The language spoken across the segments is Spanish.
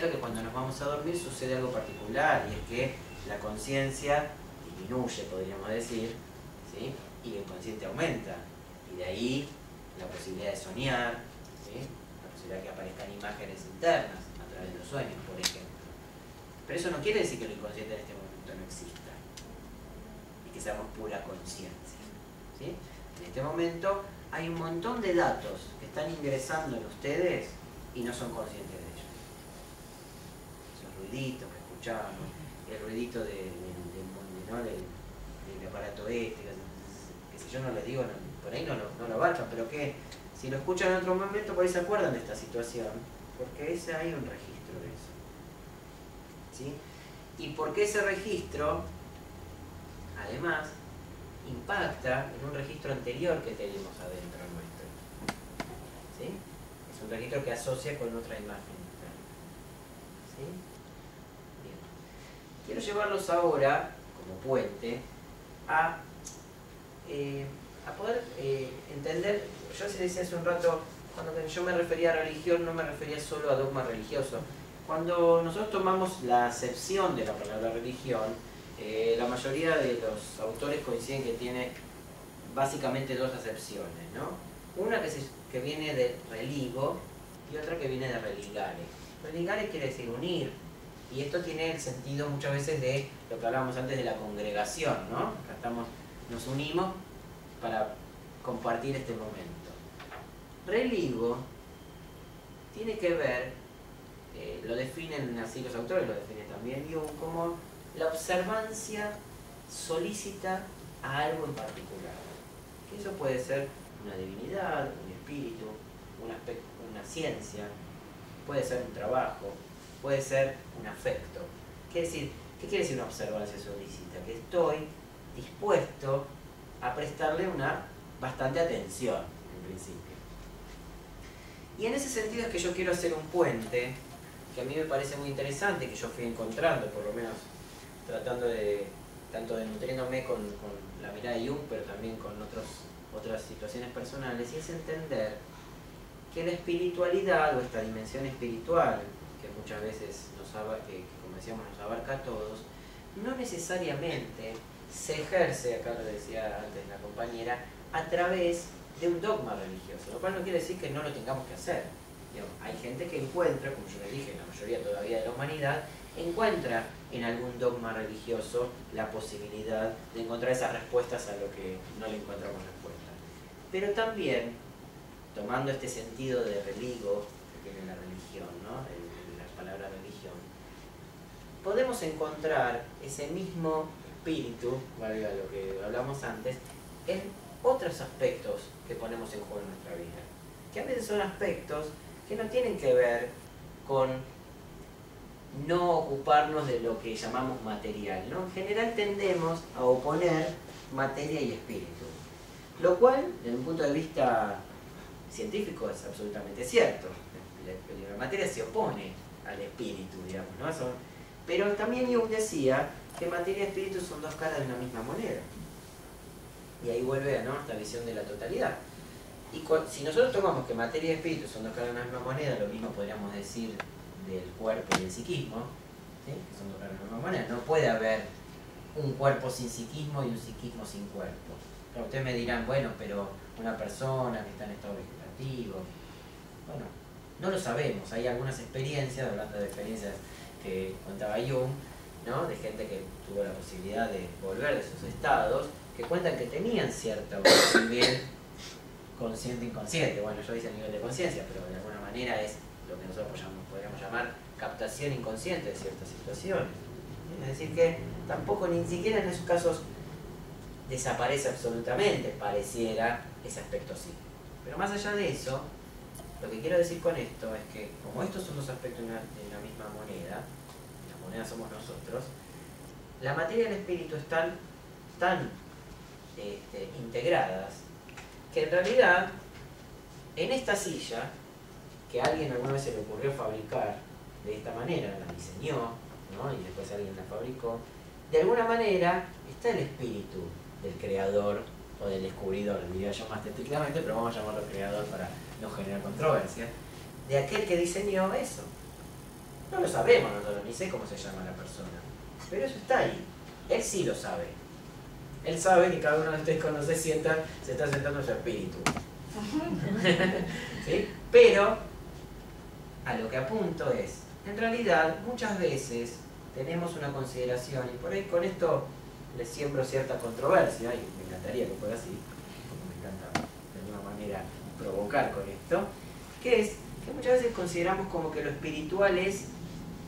cierto que cuando nos vamos a dormir sucede algo particular, y es que la conciencia disminuye, podríamos decir, ¿sí? Y el inconsciente aumenta, y de ahí la posibilidad de soñar, ¿sí? La posibilidad de que aparezcan imágenes internas a través de los sueños, por ejemplo. Pero eso no quiere decir que lo inconsciente en este momento no exista y que seamos pura conciencia, ¿sí? En este momento hay un montón de datos que están ingresando en ustedes y no son conscientes de ellos. Esos ruiditos que escuchamos, el ruidito ¿no? del aparato este, que si yo no les digo, por ahí no lo bachan, pero que si lo escuchan en otro momento por ahí se acuerdan de esta situación, porque hay un registro de eso, ¿sí? Y porque ese registro además impacta en un registro anterior que tenemos adentro nuestro, ¿sí? Es un registro que asocia con otra imagen, ¿sí? Bien. Quiero llevarlos ahora como puente a poder entender. Yo se decía hace un rato, cuando yo me refería a religión, no me refería solo a dogma religioso. Cuando nosotros tomamos la acepción de la palabra religión, la mayoría de los autores coinciden que tiene básicamente dos acepciones, ¿no? Una que viene de religo y otra que viene de religare. Religare quiere decir unir, y esto tiene el sentido muchas veces de lo que hablábamos antes de la congregación, ¿no? Acá nos unimos para compartir este momento. Religo tiene que ver, lo definen así los autores, lo define también Jung, como la observancia solícita a algo en particular. Que eso puede ser una divinidad, un espíritu, una ciencia, puede ser un trabajo, puede ser un afecto. ¿Qué quiere decir una observancia solícita? Que estoy dispuesto a prestarle bastante atención, en principio. Y en ese sentido es que yo quiero hacer un puente, que a mí me parece muy interesante, que yo fui encontrando, por lo menos tratando tanto de nutriéndome con la mirada de Jung, pero también con otras situaciones personales, y es entender que la espiritualidad, o esta dimensión espiritual, que muchas veces que como decíamos nos abarca a todos, no necesariamente se ejerce, acá lo decía antes la compañera, a través de un dogma religioso, lo cual no quiere decir que no lo tengamos que hacer. Hay gente que encuentra, como yo les dije, la mayoría todavía de la humanidad, encuentra en algún dogma religioso la posibilidad de encontrar esas respuestas a lo que no le encontramos respuesta. Pero también, tomando este sentido de religo, que tiene la religión, ¿no? La palabra religión, podemos encontrar ese mismo espíritu, valga lo que hablamos antes, en otros aspectos que ponemos en juego en nuestra vida, que a veces son aspectos que no tienen que ver con no ocuparnos de lo que llamamos material, ¿no? En general tendemos a oponer materia y espíritu, lo cual, desde un punto de vista científico, es absolutamente cierto. La materia se opone al espíritu, digamos, ¿no? Pero también Jung decía que materia y espíritu son dos caras de una misma moneda. Y ahí vuelve, ¿no?, esta visión de la totalidad. Y si nosotros tomamos que materia y espíritu son dos caras de una misma moneda, lo mismo podríamos decir del cuerpo y del psiquismo, ¿sí?, que son dos caras de una misma moneda. No puede haber un cuerpo sin psiquismo y un psiquismo sin cuerpo. Pero ustedes me dirán, bueno, pero una persona que está en estado vegetativo, bueno, no lo sabemos. Hay algunas experiencias, hablando de experiencias que contaba Jung, ¿no?, de gente que tuvo la posibilidad de volver de esos estados, que cuentan que tenían cierto nivel consciente inconsciente. Bueno, yo hice nivel de conciencia, pero de alguna manera es lo que nosotros podríamos llamar captación inconsciente de ciertas situaciones. Es decir, que tampoco, ni siquiera en esos casos desaparece absolutamente, pareciera ese aspecto sí. Pero más allá de eso, lo que quiero decir con esto es que, como estos son dos aspectos de la misma moneda, la moneda somos nosotros, la materia y el espíritu están tan integradas que en realidad en esta silla, que a alguien alguna vez se le ocurrió fabricar de esta manera, la diseñó, ¿no?, y después alguien la fabricó, de alguna manera está el espíritu del creador o del descubridor, diría yo más técnicamente, pero vamos a llamarlo creador para no generar controversia, de aquel que diseñó eso. No lo sabemos nosotros, ni sé cómo se llama la persona. Pero eso está ahí. Él sí lo sabe. Él sabe que cada uno de ustedes cuando se sientan, se está sentando su espíritu. ¿Sí? Pero, a lo que apunto es, en realidad, muchas veces tenemos una consideración, y por ahí con esto les siembro cierta controversia, y me encantaría que fuera así, porque me encanta de alguna manera provocar con esto, que es que muchas veces consideramos como que lo espiritual es,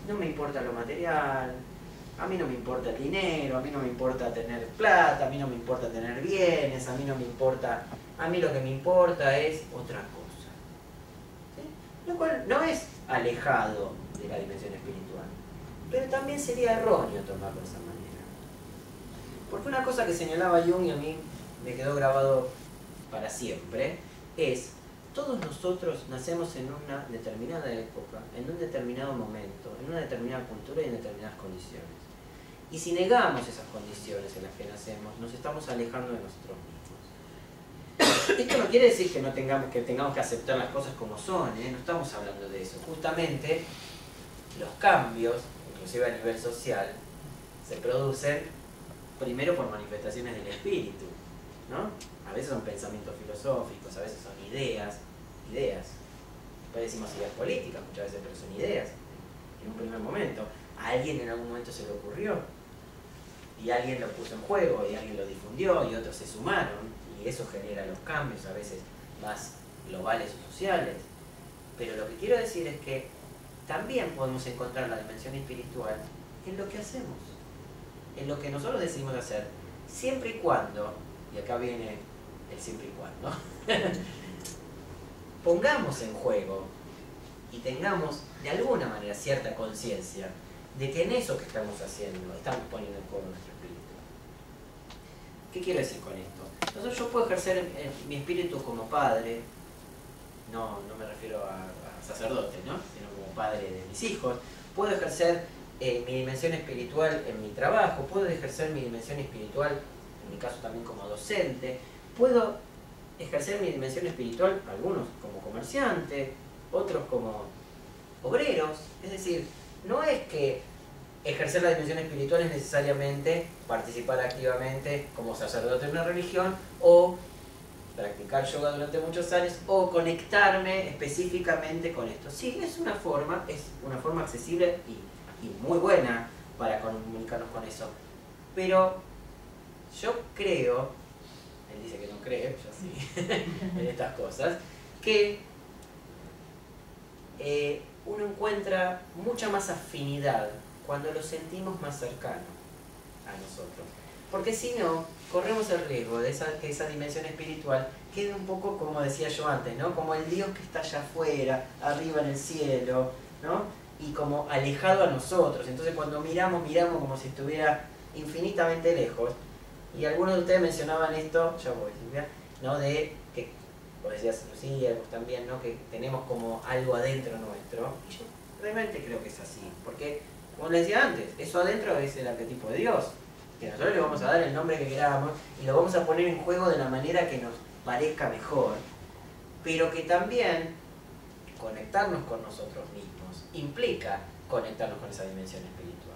no me importa lo material, a mí no me importa el dinero, a mí no me importa tener plata, a mí no me importa tener bienes, a mí no me importa, a mí lo que me importa es otra cosa. ¿Sí? Lo cual no es alejado de la dimensión espiritual, pero también sería erróneo tomarlo de esa manera. Porque una cosa que señalaba Jung y a mí me quedó grabado para siempre es: todos nosotros nacemos en una determinada época, en un determinado momento, en una determinada cultura y en determinadas condiciones. Y si negamos esas condiciones en las que nacemos, nos estamos alejando de nosotros mismos. Esto no quiere decir que no tengamos que aceptar las cosas como son, ¿eh? No estamos hablando de eso. Justamente los cambios, inclusive a nivel social, se producen primero por manifestaciones del espíritu, ¿no? A veces son pensamientos filosóficos, a veces son ideas. Después decimos ideas políticas muchas veces, pero son ideas. En un primer momento, a alguien en algún momento se le ocurrió, y alguien lo puso en juego, y alguien lo difundió, y otros se sumaron, y eso genera los cambios, a veces más globales o sociales. Pero lo que quiero decir es que también podemos encontrar la dimensión espiritual en lo que hacemos, en lo que nosotros decidimos hacer, siempre y cuando, y acá viene el siempre y cuando, pongamos en juego y tengamos de alguna manera cierta conciencia de que en eso que estamos haciendo estamos poniendo en juego nuestro espíritu. ¿Qué quiero decir con esto? Entonces yo puedo ejercer mi espíritu como padre, no me refiero a sacerdote, ¿no? Sino como padre de mis hijos. Puedo ejercer mi dimensión espiritual en mi trabajo, puedo ejercer mi dimensión espiritual, en mi caso también como docente, puedo ejercer mi dimensión espiritual, algunos como comerciante, otros como obreros. Es decir, no es que ejercer la dimensión espiritual es necesariamente participar activamente como sacerdote en una religión, o practicar yoga durante muchos años, o conectarme específicamente con esto. Sí, es una forma accesible y muy buena para comunicarnos con eso. Pero yo creo, él dice que no cree, yo sí, en estas cosas, que uno encuentra mucha más afinidad cuando lo sentimos más cercano a nosotros. Porque si no, corremos el riesgo de que esa dimensión espiritual quede un poco, como decía yo antes, ¿no? Como el Dios que está allá afuera, arriba en el cielo, ¿no? Y como alejado a nosotros. Entonces cuando miramos como si estuviera infinitamente lejos. Y algunos de ustedes mencionaban esto, ya voy, Silvia, ¿no? De que, vos decías, Lucía, vos también, ¿no? Que tenemos como algo adentro nuestro. Y yo realmente creo que es así. Porque, como les decía antes, eso adentro es el arquetipo de Dios. Que nosotros le vamos a dar el nombre que queramos y lo vamos a poner en juego de la manera que nos parezca mejor. Pero que también conectarnos con nosotros mismos implica conectarnos con esa dimensión espiritual.